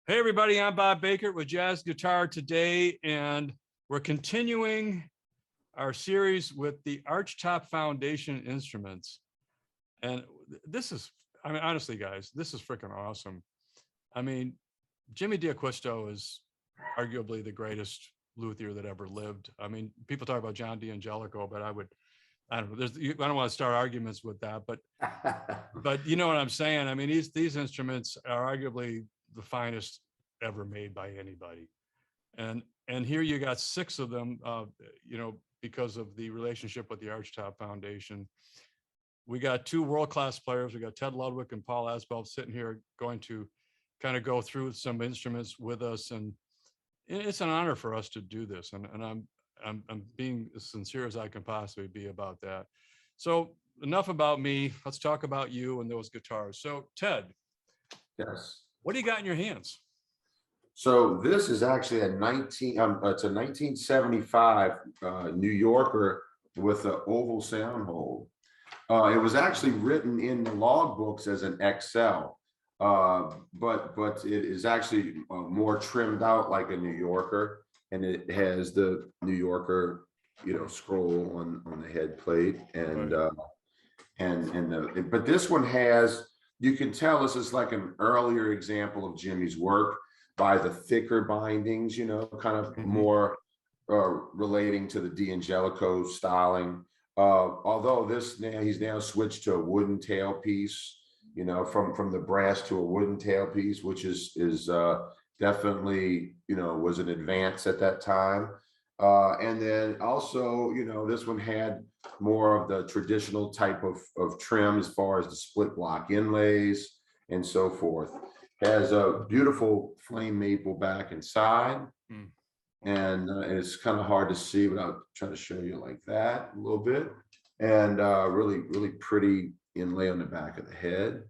Hey everybody, I'm Bob Baker with Jazz Guitar today, and we're continuing our series with the Archtop Foundation instruments. And this is, I mean, honestly, guys, this is freaking awesome. I mean, Jimmy D'Acquisto is arguably the greatest luthier that ever lived. I mean, people talk about John D'Angelico, but I don't know, I don't want to start arguments with that, but you know what I'm saying? I mean, these instruments are arguably the finest ever made by anybody. And here you got 6 of them, because of the relationship with the Archtop Foundation. We got 2 world-class players. We got Ted Ludwig and Paul Asbell sitting here going to kind of go through some instruments with us. And it's an honor for us to do this. And I'm being as sincere as I can possibly be about that. So enough about me. Let's talk about you and those guitars. So Ted, Yes. what do you got in your hands? So this is actually it's a 1975 New Yorker with an oval sound hole. It was actually written in the log books as an XL, but it is actually more trimmed out like a New Yorker, and it has the New Yorker, scroll on the head plate, and right. But this one has, you can tell this is like an earlier example of Jimmy's work by the thicker bindings, kind of more relating to the D'Angelico styling. Although he's now switched to a wooden tailpiece, from the brass to a wooden tailpiece, which is definitely, was an advance at that time. And then also, this one had more of the traditional type of trim as far as the split block inlays and so forth. Has a beautiful flame maple back and side. And it's kind of hard to see, but I'll try to show you like that a little bit. And really, really pretty inlay on the back of the head.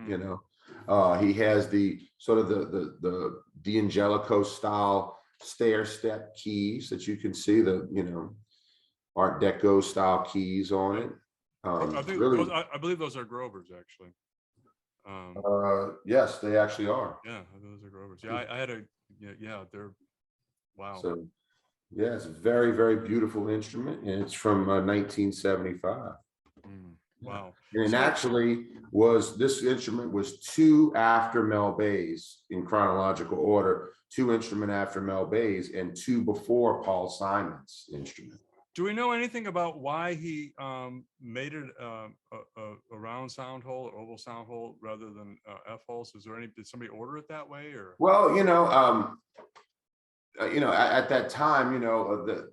He has the sort of the D'Angelico style stair step keys that you can see, the Art Deco style keys on it. I believe those are Grovers, actually. Yes, they actually are. Yeah, those are Grovers. Yeah, I had they're wow. So yeah, it's a very, very beautiful instrument, and it's from 1975. Wow. And actually this instrument was 2 after Mel Bay's in chronological order, 2 instrument after Mel Bay's and 2 before Paul Simon's instrument. Do we know anything about why he made it a round sound hole or oval sound hole rather than F holes? Did somebody order it that way, or? Well, at that time, the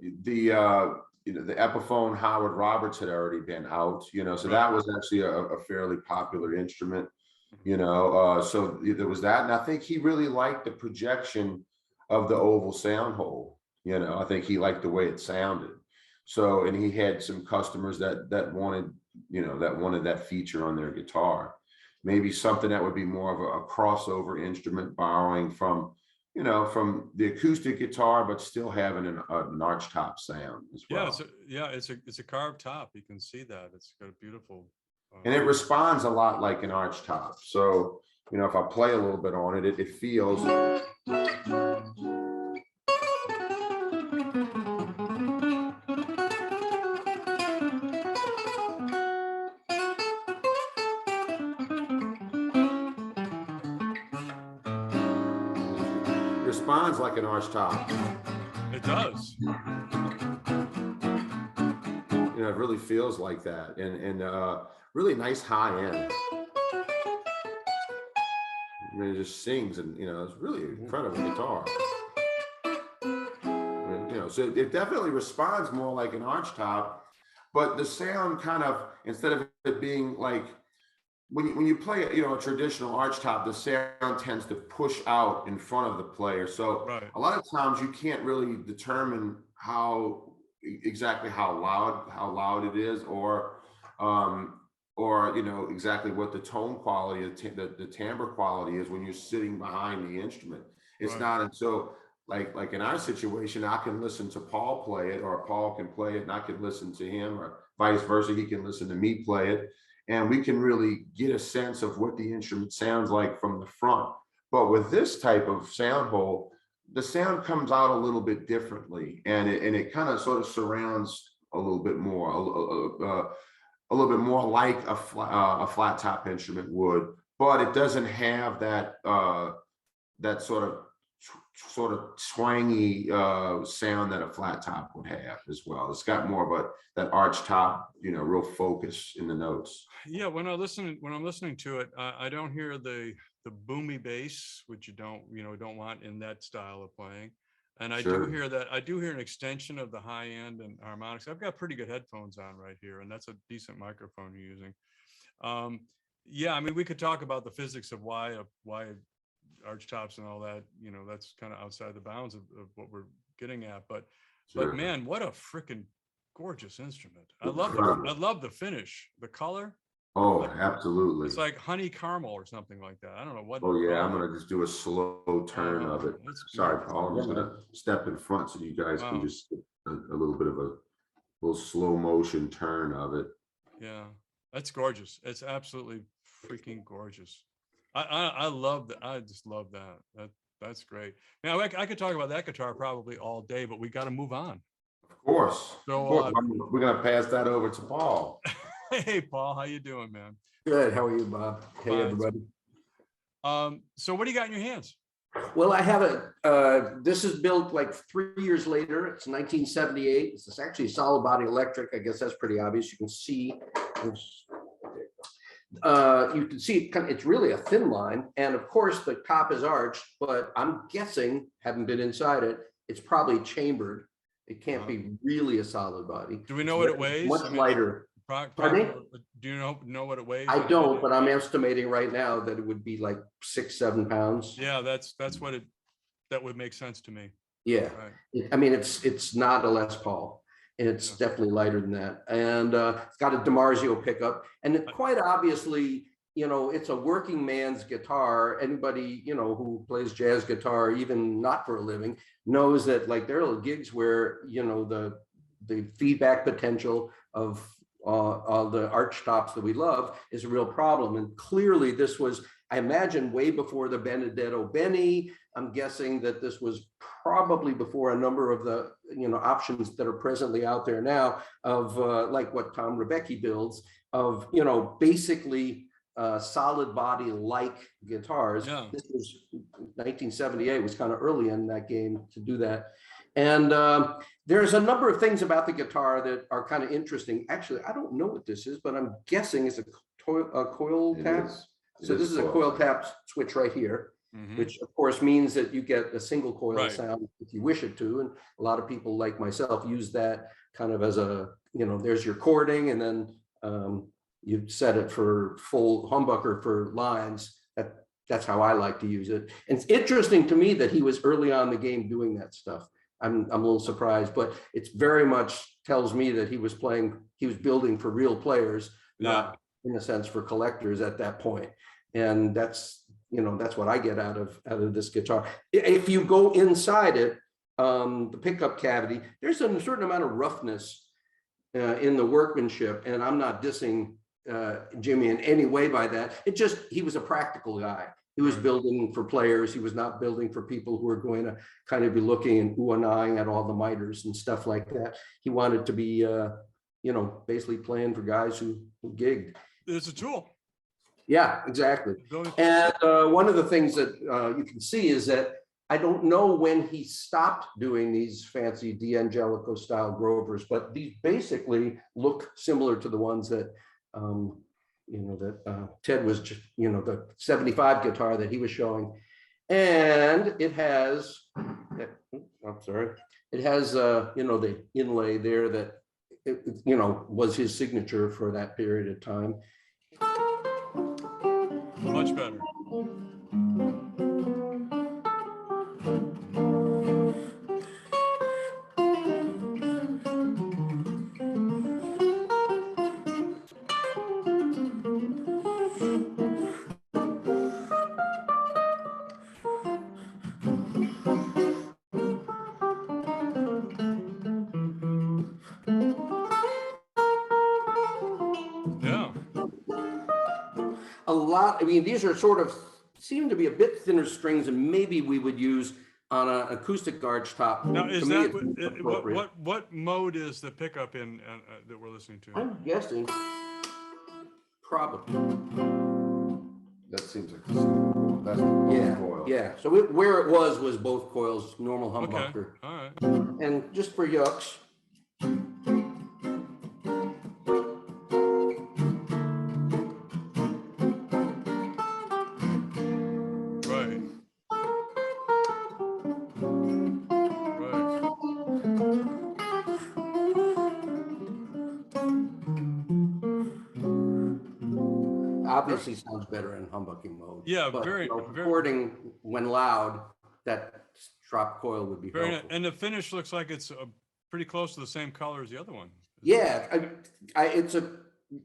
Epiphone Howard Roberts had already been out, so that was actually a fairly popular instrument, so there was that. And I think he really liked the projection of the oval sound hole. I think he liked the way it sounded. So, and he had some customers that wanted, that feature on their guitar. Maybe something that would be more of a crossover instrument, borrowing from from the acoustic guitar, but still having an archtop sound as well. It's a carved top. You can see that. It's got a beautiful. And it responds a lot like an archtop. So, if I play a little bit on it, it feels. Responds like an archtop. It does. It really feels like that, and really nice high end. It just sings, and it's really incredible guitar. So it definitely responds more like an archtop, but the sound kind of, instead of it being like, when you play a traditional archtop, the sound tends to push out in front of the player. So a lot of times you can't really determine exactly how loud it is, or exactly what the tone quality, the timbre quality is when you're sitting behind the instrument. It's not until like in our situation, I can listen to Paul play it, or Paul can play it and I can listen to him, or vice versa. He can listen to me play it. And we can really get a sense of what the instrument sounds like from the front. But with this type of sound hole, the sound comes out a little bit differently, and it kind of sort of surrounds a little bit more, a little bit more like a flat top instrument would, but it doesn't have that that sort of twangy sound that a flat top would have as well. It's got more of that arch top, you know, real focus in the notes. Yeah, when I'm listening to it, I don't hear the boomy bass, which you don't want in that style of playing. And I do hear an extension of the high end and harmonics. I've got pretty good headphones on right here, and that's a decent microphone you're using. Yeah, I mean, we could talk about the physics of why arch tops and all that, you know, that's kind of outside the bounds of what we're getting at. But man, what a freaking gorgeous instrument. I love the finish, the color. Oh, absolutely. It's like honey caramel or something like that. I don't know what. Oh yeah, I'm gonna just do a slow turn of it. Sorry, Paul. I'm just Yeah. gonna step in front so you guys can just get a little bit of a little slow motion turn of it. Yeah, that's gorgeous. It's absolutely freaking gorgeous. I love that. I just love that. That's great. Now I could talk about that guitar probably all day, but we got to move on. Of course. So, Of course. We're gonna pass that over to Paul. Hey, Paul, how you doing, man? Good. How are you, Bob? Hey, Fine. everybody. So what do you got in your hands? Well, I have this is built like 3 years later. It's 1978. It's actually a solid body electric. I guess that's pretty obvious. You can see it's really a thin line. And of course, the top is arched, but I'm guessing, haven't been inside it, it's probably chambered. It can't be really a solid body. Do we know what it weighs? Much lighter. Pardon me? Do you know what it weighs? I don't, but I'm estimating right now that it would be like 6-7 pounds. Yeah, that would make sense to me. Yeah, Right. I mean, it's not a Les Paul, and it's definitely lighter than that. And it's got a DiMarzio pickup, and it quite obviously, you know, it's a working man's guitar. Anybody, you know, who plays jazz guitar, even not for a living, knows that like there are gigs where, you know, the feedback potential of all the arch tops that we love is a real problem. And clearly this was, I imagine, way before the Benedetto Benny. I'm guessing that this was probably before a number of the, you know, options that are presently out there now of like what Tom Rebecki builds of, you know, basically solid body like guitars. Yeah. This was 1978, was kind of early in that game to do that. And there's a number of things about the guitar that are kind of interesting. Actually, I don't know what this is, but I'm guessing it's a coil tap. So this is a coil tap switch right here, which of course means that you get a single coil sound if you wish it to. And a lot of people like myself use that kind of as a, you know, there's your chording, and then you set it for full humbucker for lines. That's how I like to use it. And it's interesting to me that he was early on in the game doing that stuff. I'm a little surprised, but it's very much tells me that he was building for real players, not in a sense for collectors at that point. And that's, you know, that's what I get out of this guitar. If you go inside it, the pickup cavity, there's a certain amount of roughness in the workmanship, and I'm not dissing Jimmy in any way by that. It just, he was a practical guy. He was building for players. He was not building for people who are going to kind of be looking and ooh and eyeing at all the miters and stuff like that. He wanted to be, you know, basically playing for guys who gigged. It's a tool. Yeah, exactly. And one of the things that you can see is that I don't know when he stopped doing these fancy D'Angelico style Grovers, but these basically look similar to the ones that you know, that Ted was just, you know, the 75 guitar that he was showing. And it has, I'm sorry, it has, you know, the inlay there that, you know, was his signature for that period of time. Much better. I mean, these are sort of seem to be a bit thinner strings than maybe we would use on an acoustic arch top. Now, To is me, that it's appropriate. what mode is the pickup in that we're listening to? I'm guessing probably. That seems like that's both Yeah, coils. yeah. So where it was both coils, normal Okay, humbucker. all right. And just for yucks, Right. Right. obviously sounds better in humbucking mode. Yeah, but, very, very, recording when loud, that drop coil would be very, helpful. and the finish looks like it's pretty close to the same color as the other one. Yeah,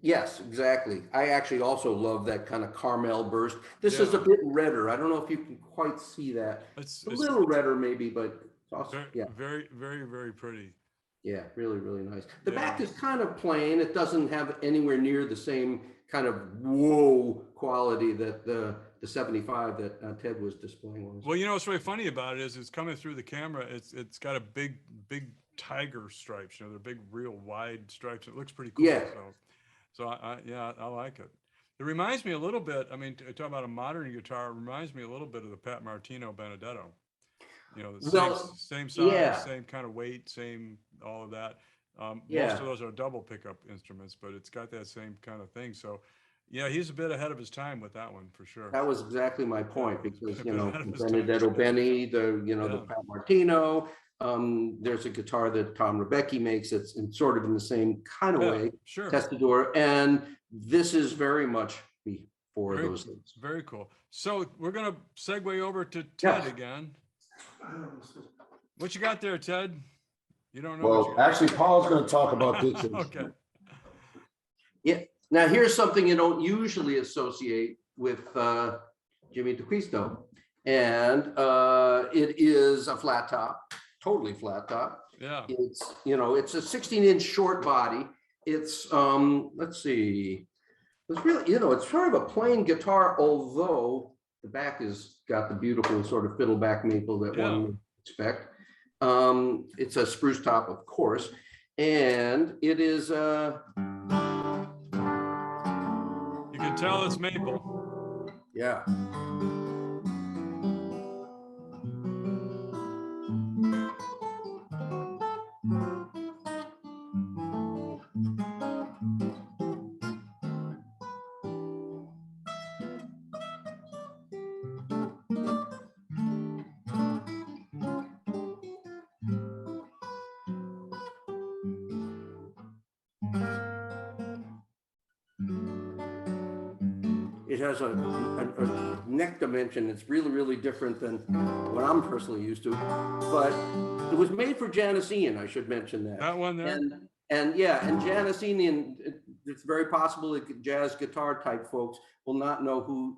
yes, exactly. I actually also love that kind of caramel burst. This is a bit redder. I don't know if you can quite see that. It's a little redder maybe, but it's also, very, yeah. very, very, very pretty. Yeah, really, really nice. The Yeah. back is kind of plain. It doesn't have anywhere near the same kind of whoa quality that the 75 that Ted was displaying was. Well, you know what's really funny about it is it's coming through the camera. It's got a big tiger stripes. You know, they're big, real wide stripes. It looks pretty cool. Yeah. So I like it. It reminds me a little bit. I mean, talking about a modern guitar, it reminds me a little bit of the Pat Martino Benedetto. You know, the same size, yeah. same kind of weight, same all of that. Yeah. Most of those are double pickup instruments, but it's got that same kind of thing. So, yeah, he's a bit ahead of his time with that one for sure. That was exactly my point, because Been ahead of his time. Benedetto Benny, the Yeah. Pat Martino. There's a guitar that Tom Rebecki makes. It's sort of in the same kind of Yeah, way, sure. Testador, and this is very much before those things. Very cool. So we're gonna segue over to Ted Yes. again. What you got there, Ted? You don't know. Well, actually, Paul's going to talk about this. Okay. Yeah. Now here's something you don't usually associate with Jimmy DeQuisto, and it is a flat top, totally flat top. Yeah. It's it's a 16-inch short body. It's let's see, it's really it's sort of a plain guitar, although the back has got the beautiful sort of fiddle back maple that one would expect. It's a spruce top, of course, and it is You can tell it's maple. yeah. It has a neck dimension that's really, really different than what I'm personally used to. But it was made for Janis Ian, I should mention that. That one there? And yeah, and Janis Ian, it's very possible that jazz guitar type folks will not know who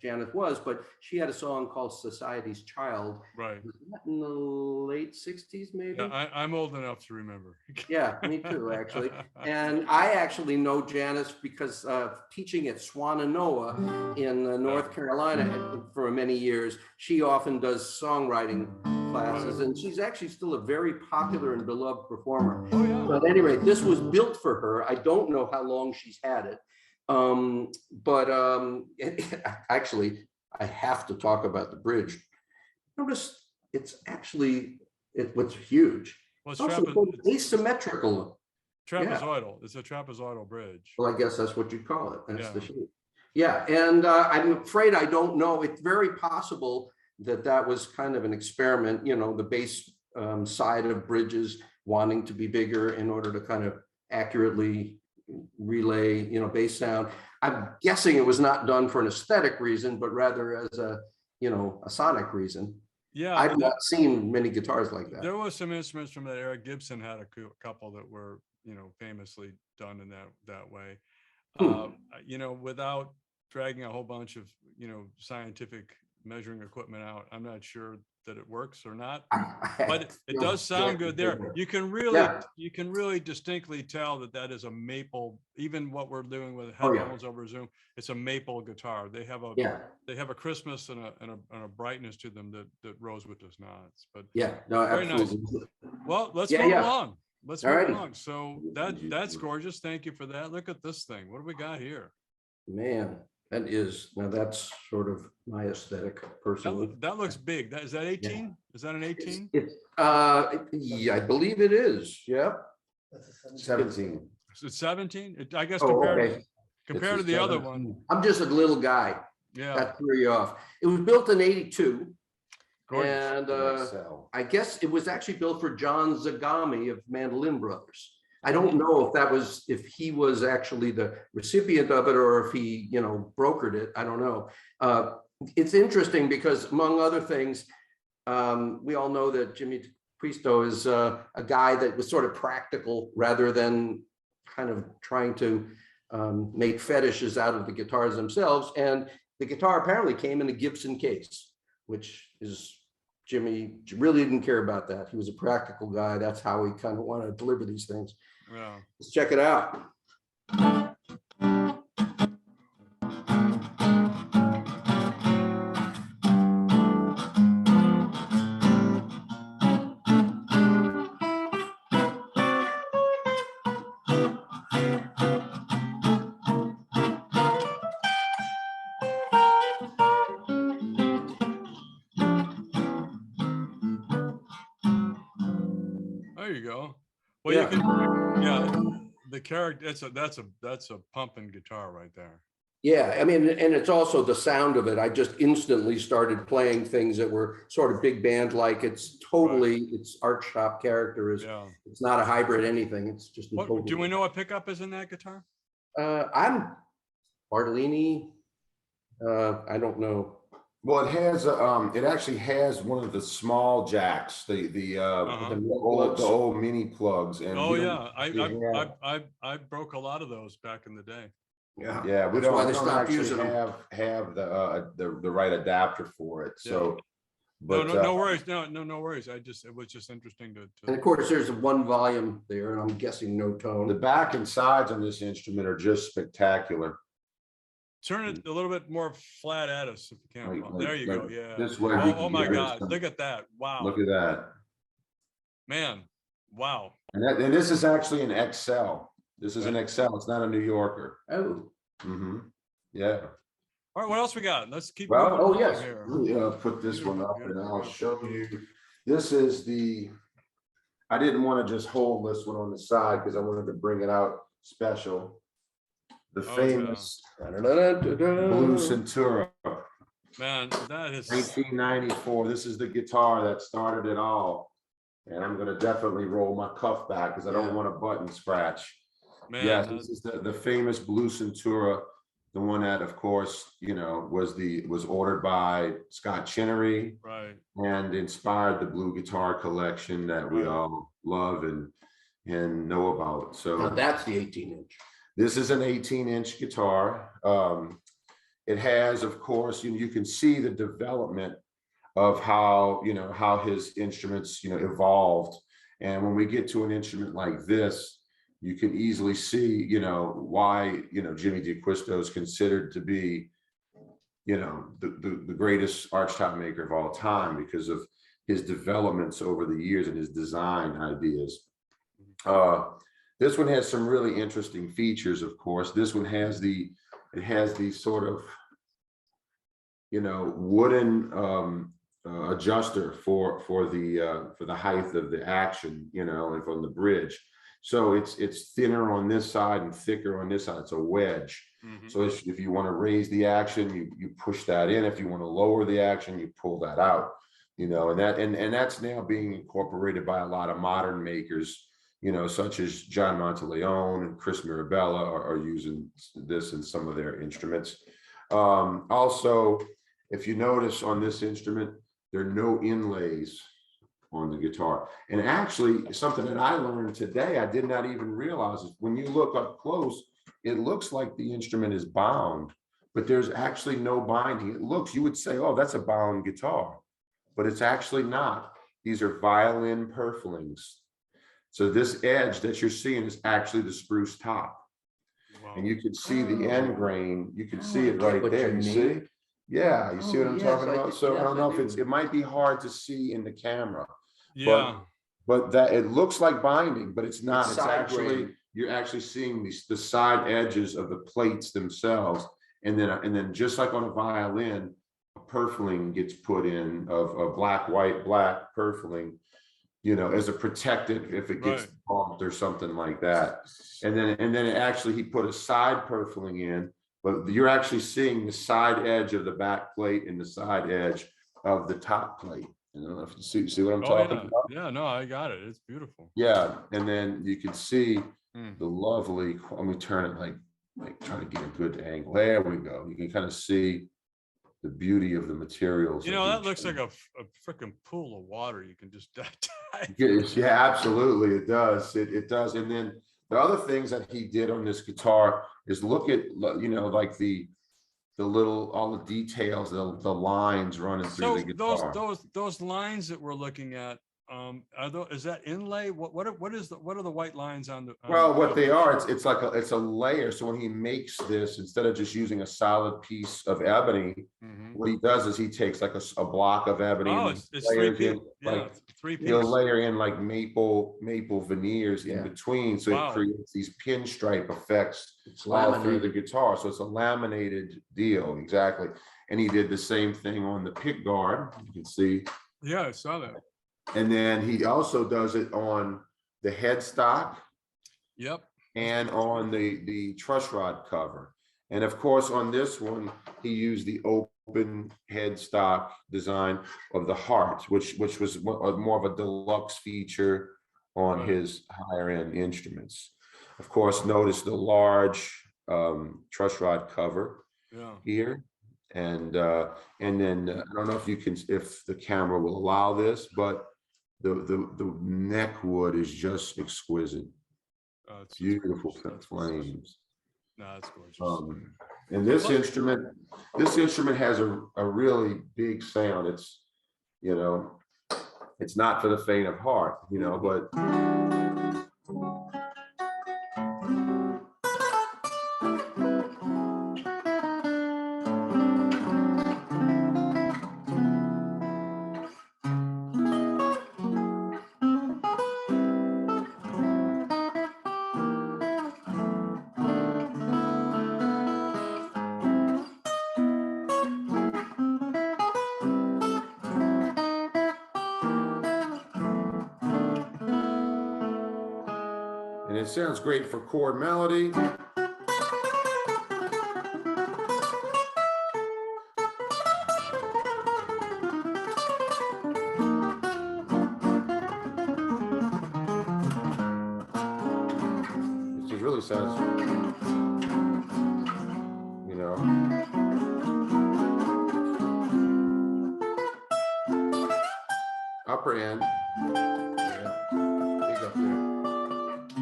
Janis was, but she had a song called Society's Child. Right. Was that in the late 60s, maybe? Yeah, I'm old enough to remember. Yeah, me too, actually. And I actually know Janis because teaching at Swannanoa in North Carolina for many years, she often does songwriting classes, and she's actually still a very popular and beloved performer. Oh, yeah. But anyway, this was built for her. I don't know how long she's had it. Actually, I have to talk about the bridge. Notice it's actually, what's huge. Well, It's also asymmetrical. trapezoidal. It's a trapezoidal bridge. Well, I guess that's what you'd call it. That's Yeah. the shape. Yeah, and I'm afraid I don't know. It's very possible that was kind of an experiment, the bass side of bridges wanting to be bigger in order to kind of accurately relay, bass sound. I'm guessing it was not done for an aesthetic reason, but rather as a sonic reason. Yeah. I've not seen many guitars like that. There was some instruments from that era. Gibson had a couple that were, famously done in that way. Without dragging a whole bunch of, scientific measuring equipment out. I'm not sure that it works or not, I but it feel does sound good there. exactly. You can really distinctly tell that that is a maple, even what we're doing with Oh, yeah. headphones over Zoom, it's a maple guitar. They have a Christmas and a brightness to them that Rosewood does not. But Yeah, no, very nice. absolutely. Well, let's Yeah, move yeah. along. Let's move Alrighty. along. So that's gorgeous. Thank you for that. Look at this thing. What do we got here? Man, that's sort of my aesthetic personally. That looks big. Is that 18? Is that an 18? Yeah, I believe it is. Yep. 17. Is it 17? I guess Oh, compared okay. compared to It's the a other 17. one. I'm just a little guy. Yeah. That threw you off. It was built in 82. Gorgeous. And XL. I guess it was actually built for John Zagami of Mandolin Brothers. I don't know if he was actually the recipient of it or if he, brokered it. I don't know. It's interesting because among other things, we all know that Jimmy Cristo is a guy that was sort of practical rather than kind of trying to make fetishes out of the guitars themselves. And the guitar apparently came in a Gibson case, which is Jimmy really didn't care about that. He was a practical guy. That's how he kind of wanted to deliver these things. Yeah. Let's check it out. There you go. Well, Yeah. you can, the character, that's a pumping guitar right there. Yeah, I mean, and it's also the sound of it. I just instantly started playing things that were sort of big band like. It's totally, its art shop character is. Yeah. It's not a hybrid anything. It's just. Do we know what pickup is in that guitar? I'm Bartolini. I don't know. Well, it has it actually has one of the small jacks, the old mini plugs. And Oh we yeah, don't I broke a lot of those back in the day. yeah, we That's why they don't stopped actually using them. have the right adapter for it. So, but No worries. No worries. It was just interesting to And of course, there's one volume there, and I'm guessing no tone. the back and sides on this instrument are just spectacular. turn it a little bit more flat at us if you can. Like- There you like go. Yeah. this way we Oh, can my get God. some- Look at that. Wow. Look at that. Man. Wow. And this is actually an XL. This is an XL. It's not a New Yorker. Oh, Yeah. All right. What else we got? Let's keep Well, moving along yes. here. Let me put this one up and Beautiful, I'll show you. This is I didn't want to just hold this one on the side because I wanted to bring it out special. The Oh, famous Blue Blue Centura, Man, that is 1994. This is the guitar that started it all. And I'm going to definitely roll my cuff back because I don't want a button scratch. man. Yes, this is the famous Blue Centura, the one that, of course, was ordered by Scott Chinnery Right. and inspired the blue guitar collection that we all love and know about. Now So that's the 18-inch. this is an 18-inch guitar. It has, of course, you can see the development of how his instruments evolved. And when we get to an instrument like this, you can easily see why Jimmy D'Acquisto is considered to be the greatest archtop maker of all time because of his developments over the years and his design ideas. This one has some really interesting features. Of course, this one has the sort of wooden adjuster for the height of the action, and from the bridge. So it's thinner on this side and thicker on this side. It's a wedge. So if you want to raise the action, you push that in. If you want to lower the action, you pull that out. And that's now being incorporated by a lot of modern makers, such as John Monteleone and Chris Mirabella are using this in some of their instruments. Also, if you notice on this instrument, there are no inlays on the guitar. And actually, something that I learned today, I did not even realize, is when you look up close, it looks like the instrument is bound but there's actually no binding. It looks, you would say, oh, that's a bound guitar, but it's actually not. These are violin purflings. So this edge that you're seeing is actually the spruce top. Wow. And you can see the end grain. You can see I it get right what there. you You mean. see? Yeah, you see what I'm Yes, talking I about? do. So I Yes, don't know if do. it might be hard to see in the camera, Yeah. but that it looks like binding, but it's not. It's It's side actually, grain. you're actually seeing the side edges of the plates themselves. And then just like on a violin, a purfling gets put in of black, white, black purfling, you know, as a protective if it gets Right. bumped or something like that. And then it actually, he put a side purfling in, but you're actually seeing the side edge of the back plate and the side edge of the top plate. I don't know if you see what I'm Oh talking yeah. about? Yeah. No, I got it. It's beautiful. Yeah, and then you can see Mm. the lovely, let me turn it like try to get a good angle. There we go. You can kind of see the beauty of the materials. You that know, he that looks like chose. a freaking pool of water. You can just dive. Yes, yeah, absolutely, it does. It does. And then the other things that he did on this guitar is look at, you know, like the little, all the details, the lines running through the So guitar. those lines that we're looking at, is that inlay? What are the white lines on the? Well, what they are, it's like it's a layer. So when he makes this, instead of just using a solid piece of ebony, Mhm. what he does is he takes like a block of ebony Oh, and it's layers 3 in piece. Yeah, like, 3 he'll piece. layer in like maple veneers in Yeah. between, so it Wow. creates these pinstripe effects It's all through the laminated. guitar. So it's a laminated deal, exactly. And he did the same thing on the pick guard, you can see. Yeah, I saw that. And then he also does it on the headstock Yep. and on the truss rod cover. And of course, on this one, he used the open headstock design of the heart, which was more of a deluxe feature on Right. his higher end instruments. Of course, notice the large truss rod cover Yeah. here. And then I don't know if the camera will allow this, but the neck wood is just exquisite. It's Beautiful gorgeous. That's gorgeous. flames. No, it's gorgeous. And this instrument has a really big sound. It's, you know, it's not for the faint of heart, you know, but and it sounds great for chord melody. It just really sounds, you know. Upper end. Yeah, big up there.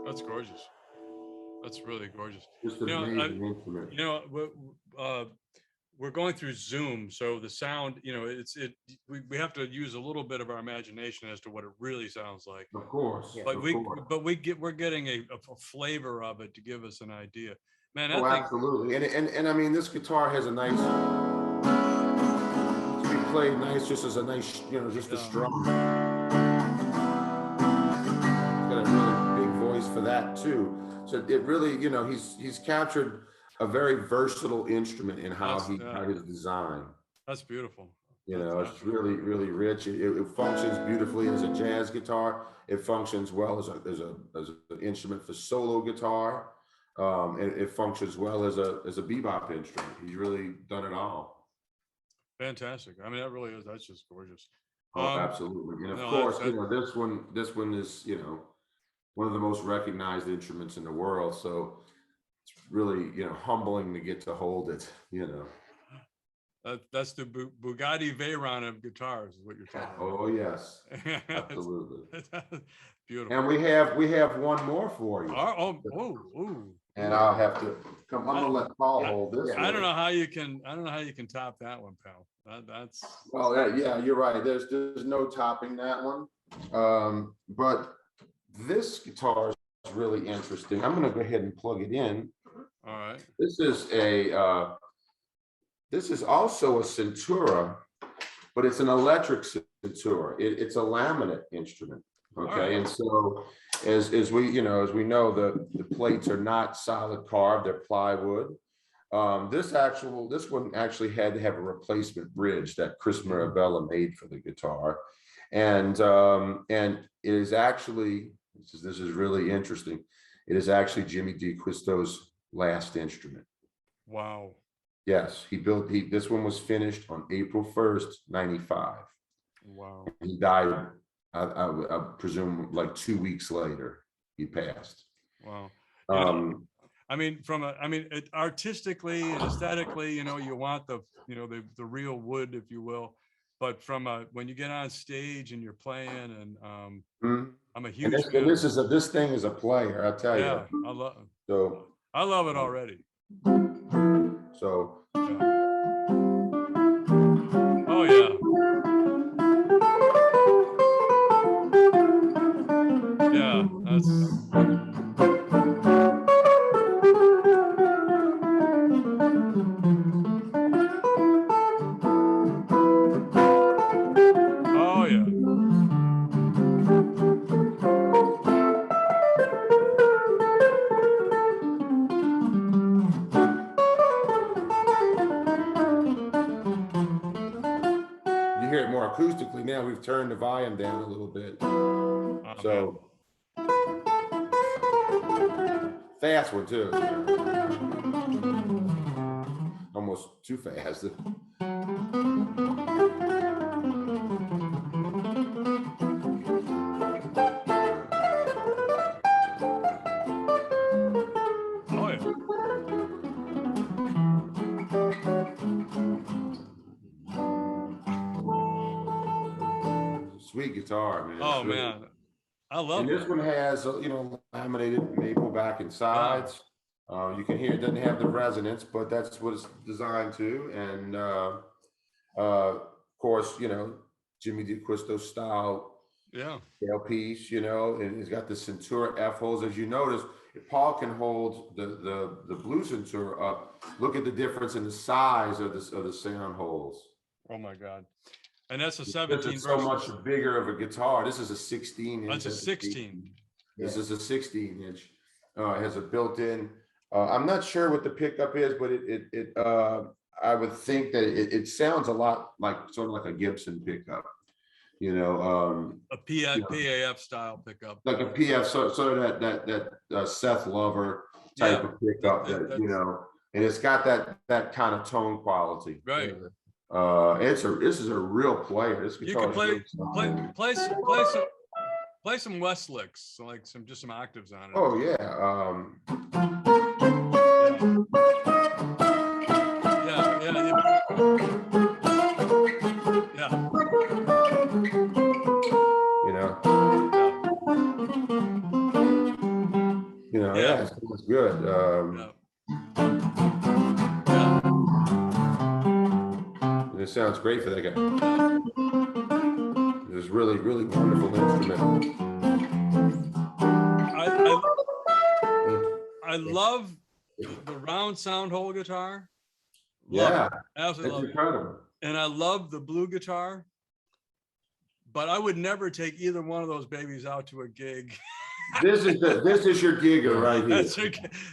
That's gorgeous. That's really gorgeous. Just You know, amazing instrument. you know, we're going through Zoom, so the sound, you know, we have to use a little bit of our imagination as to what it really sounds like. Of course, Yeah. But of we course. but we're getting a flavor of it to give us an idea. Man, Oh, that thing. absolutely. And I mean, this guitar has a nice, to be played nice, just as a nice, you know, just a Yeah. strum. He's got a really big voice for that too. So it really, you know, he's captured a very versatile instrument in how how his design. That's beautiful. You That's know, it's really, really rich. It functions beautifully as a jazz guitar. It functions well as an instrument for solo guitar. It functions well as a bebop instrument. He's really done it all. fantastic. I mean, that really is. That's just gorgeous. Oh, absolutely. And of No, course, you know, this one is, you know, one of the most recognized instruments in the world. So it's really, you know, humbling to get to hold it, you know. That's the Bugatti Veyron of guitars, is what you're talking Oh, yes, about. absolutely. Beautiful. And we have one more for you. Oh. And I'll have to come, I'm gonna let Paul hold this. I don't one. know how you can, top that one, pal. That's, Well, yeah, you're right. There's no topping that one. But this guitar is really interesting. I'm gonna go ahead and plug it in. all right. This is also a Centura, but it's an electric Centura. It's a laminate instrument. Okay, right. and so as we know, the plates are not solid carved, they're plywood. This one actually had to have a replacement bridge that Chris Mirabella made for the guitar, and it is actually, this is really interesting. It is actually Jimmy DeQuisto's last instrument. Wow. Yes, this one was finished on April 1st, 95. Wow. He died, I presume, like 2 weeks later, he passed. Wow. Um, Artistically and aesthetically, you want the real wood, if you will. But when you get on stage and you're playing, and I'm a and huge this, fan. this thing is a player, I'll tell Yeah, you. I love it already. So. Yeah. Oh yeah. Yeah, oh yeah. You hear it more acoustically now. We've turned the volume down a little bit. So fast one too. Almost too fast. Oh yeah. Sweet guitar, man. Oh man, I love it. And this one has, laminated maple back and sides. You can hear it doesn't have the resonance, but that's what it's designed to. And of course, Jimmy DeQuisto style. Yeah. Tailpiece, and it's got the Centura F holes. As you notice, if Paul can hold the blue Centura up, look at the difference in the size of the sound holes. Oh my God. And that's a 17 This is so much bigger of a guitar. This is a 16 inch. That's a 16. This is a 16 inch. It has a built-in. I'm not sure what the pickup is, but I would think that it sounds a lot like sort of like a Gibson pickup. A PAF style pickup, like a PF, sort of that Seth Lover type of pickup, and it's got that kind of tone quality. Right. This is a real player. This You guitar can play some Westlicks, so like just some octaves on it. Oh yeah. Yeah, it was good. It sounds great for that guy. It was really, really wonderful instrument. I love the round sound hole guitar. Absolutely love incredible. It. And I love the blue guitar, but I would never take either one of those babies out to a gig. This is your gigger right here.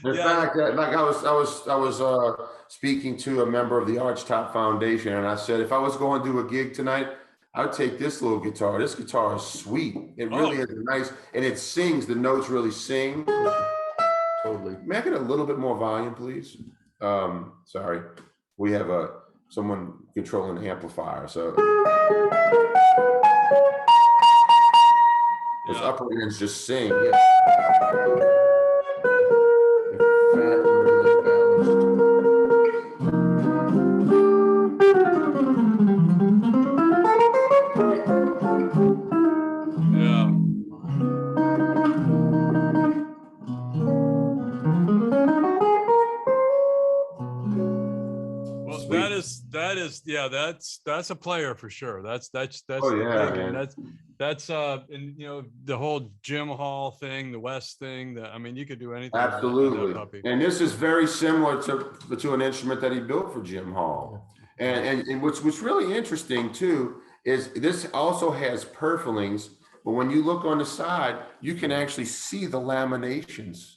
In fact, like I was speaking to a member of the Archtop Foundation, and I said if I was going to do a gig tonight, I would take this little guitar. This guitar is sweet. It really is nice, and it sings. The notes really sing. Totally. May I get a little bit more volume, please? Sorry, we have someone controlling the amplifier, so. Those upper ends just sing. is, yeah, that's a player for sure. That's Oh, yeah, big, and man. that's and you know, the whole Jim Hall thing, the West thing, that I mean, you could do anything with that Absolutely. puppy. And this is very similar to an instrument that he built for Jim Hall. And what's really interesting too is this also has purflings, but when you look on the side, you can actually see the laminations.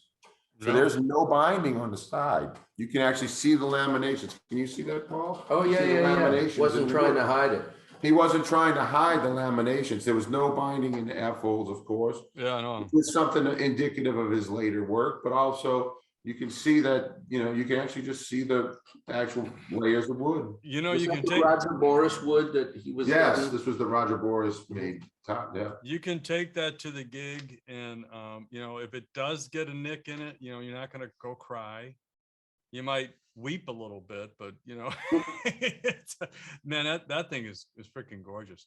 So Yeah. there's no binding on the side. You can actually see the laminations. Can you see that, Paul? Oh, You yeah, see the yeah, yeah. laminations in Wasn't the trying to wood. hide it. He wasn't trying to hide the laminations. There was no binding in the F-holes, of course. Yeah, I know. Which was something indicative of his later work, but also you can see that, you know, you can actually just see the actual layers of wood. You know, Was you that can the take Roger Boris wood that he was. Yes, getting? this was the Roger Boris made top, yeah. you can take that to the gig, and you know, if it does get a nick in it, you know, you're not gonna go cry. You might weep a little bit, but you know, man, that thing is freaking gorgeous.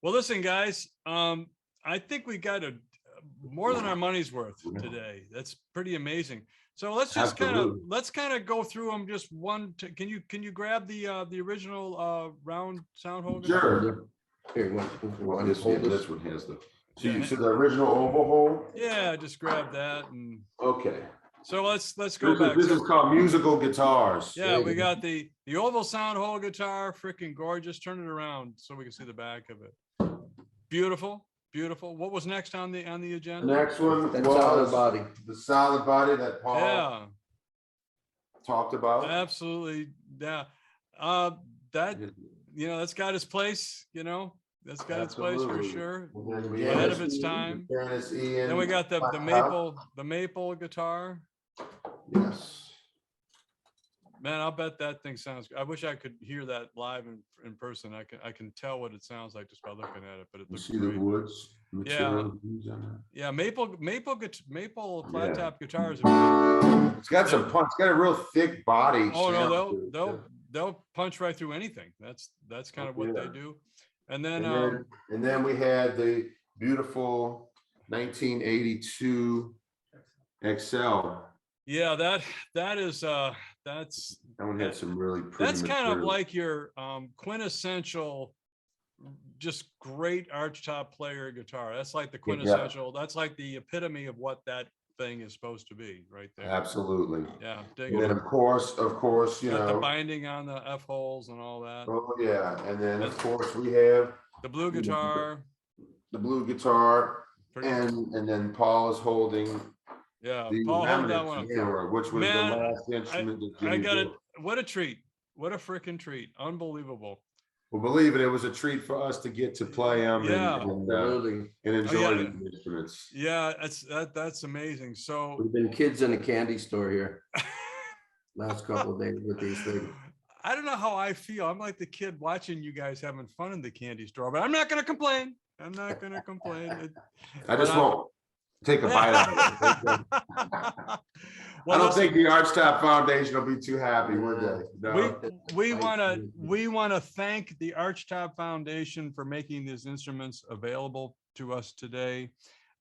Well, listen, guys, I think we got more than our money's worth today. That's pretty amazing. So let's just kind of go through them just one. Can you grab the original round sound hole? Sure. Here, Well, this one has the, so Yeah. you see the original oval hole? Yeah, just grab that, and Okay. so let's go back. This So, is called musical guitars. yeah, we got the oval sound hole guitar, freaking gorgeous. Turn it around so we can see the back of it. Beautiful, beautiful. What was next on the The agenda? next one That solid was body. the solid body that Paul Yeah, talked about. absolutely. Yeah, that, you know, that's got its place. You know, that's got its place for Absolutely. sure. And then we Ahead had of its time. Janice Ian. Then we got the maple guitar. Yes. Man, I'll bet that thing sounds. I wish I could hear that live in person. I can tell what it sounds like just by looking at it. But it You looks see great. the woods material used on that? Yeah, maple flat Yeah. top guitars. Are It's got some punch. It's got a real thick body. oh no, sound to it. they'll punch right through anything. That's kind of what they do. And then And then we had the beautiful 1982 XL. yeah, that is that's That one had some really pretty that's kind of material. like your quintessential, just great archtop player guitar. That's like the quintessential. That's like the epitome of what that thing is supposed to be, right there. Absolutely. Yeah, dig And then it. of course, you Got the know. binding on the F holes and all that. Oh yeah, and then of course we have The blue guitar. the blue guitar, Pretty, and then Paul is holding yeah, the Paul, hold that remnant one up. hammer, which was Man, the last instrument that I Jimmy got it. built. What a treat. What a freaking treat. Unbelievable. Well, believe it was a treat for us to get to play them Yeah. Absolutely. and enjoy yeah. these instruments. Yeah, that's amazing. So We've been kids in a candy store here last couple of days with these things. I don't know how I feel. I'm like the kid watching you guys having fun in the candy store, but I'm not going to complain. I'm not going to complain. I just won't take a bite out of it. Well, I don't listen, think the Archtop Foundation will be too happy, would they? No. we want to thank the Archtop Foundation for making these instruments available to us today.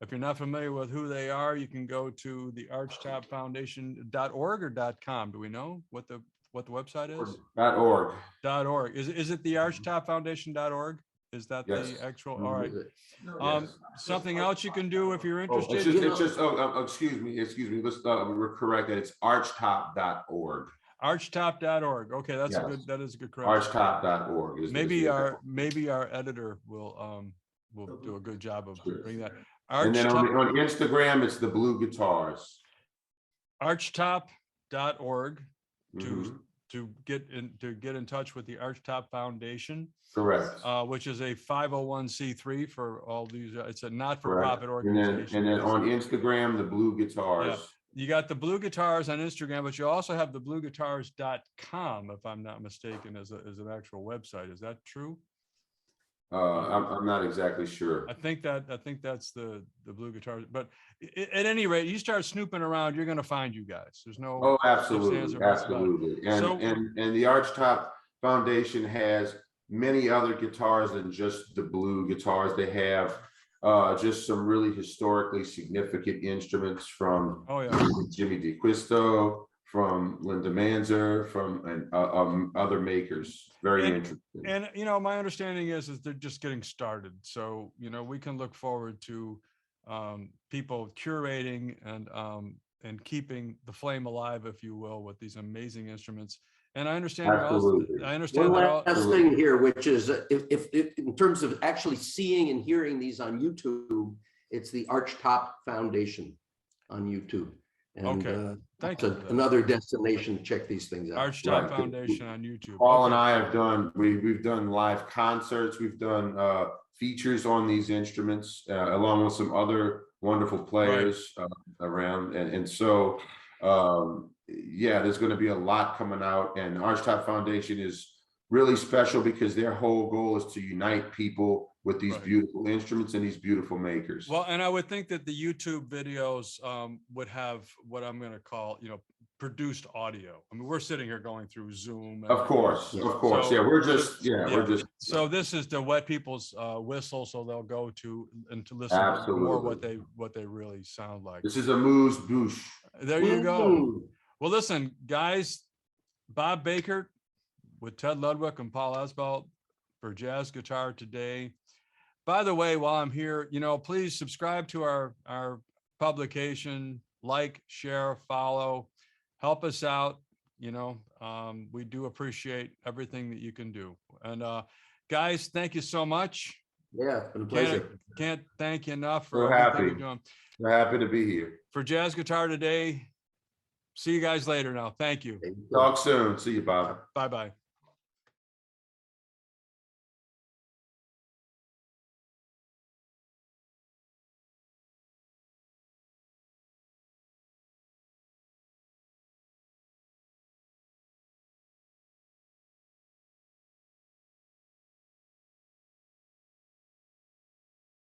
If you're not familiar with who they are, you can go to the archtopfoundation.org or .com. Do we know what the website is? .org. .org. Is it the archtopfoundation.org? Is that Yes. the actual? All right. Yes. Something else you can do if you're Oh, interested. excuse me. Let's we're correct that it's archtop.org. Archtop.org. Okay, that is a good correction. Archtop.org is Maybe our editor will do a good job of bringing that. and then on Instagram it's the Blue Guitars. Archtop.org Mhm. to get in touch with the Archtop Foundation, Correct. which is a 501c3 for all these. It's a not-for-profit And organization. then on Instagram, the Blue Guitars. You got the Blue Guitars on Instagram, but you also have the blueguitars.com, if I'm not mistaken, as an actual website. Is that true? I'm not exactly sure. I think that's the Blue Guitars. But at any rate, you start snooping around, you're going to find you guys. There's no. Oh, ifs, absolutely, ands, or buts about it. absolutely. So- And the Archtop Foundation has many other guitars than just the Blue Guitars. They have just some really historically significant instruments from Oh yeah. Jimmy DeQuisto, from Linda Manzer, from other makers. Very interesting. And, my understanding is they're just getting started. So, we can look forward to people curating and keeping the flame alive, if you will, with these amazing instruments. And I understand Absolutely. I understand One that all, last thing here, which is if in terms of actually seeing and hearing these on YouTube, it's the Archtop Foundation on YouTube. And Okay. Thank you for that. another destination to check these things out. Archtop Right. Foundation on YouTube. Paul and Okay. I have done, we've done live concerts, we've done features on these instruments, along with some other wonderful players around. And so, yeah, there's going to be a lot coming out, and Archtop Foundation is really special because their whole goal is to unite people with these beautiful instruments and these beautiful makers. Well, and I would think that the YouTube videos would have what I'm going to call, produced audio. I mean, we're sitting here going through Zoom. Of course. So- Yeah, we're just. So this is to wet people's whistle, so they'll go to and to listen to more Absolutely. what they really sound like. This is a moose bouche. There you go. Woo. Well, listen, guys, Bob Baker with Ted Ludwig and Paul Asbell for Jazz Guitar Today. By the way, while I'm here, please subscribe to our publication, like, share, follow, help us out. We do appreciate everything that you can do. And guys, thank you so much. Yeah, it's been a pleasure. Can't thank you enough for We're everything happy. you're doing. We're happy to be here. For Jazz Guitar Today. See you guys later now. Thank you. Talk soon. See you, Bob. Bye-bye.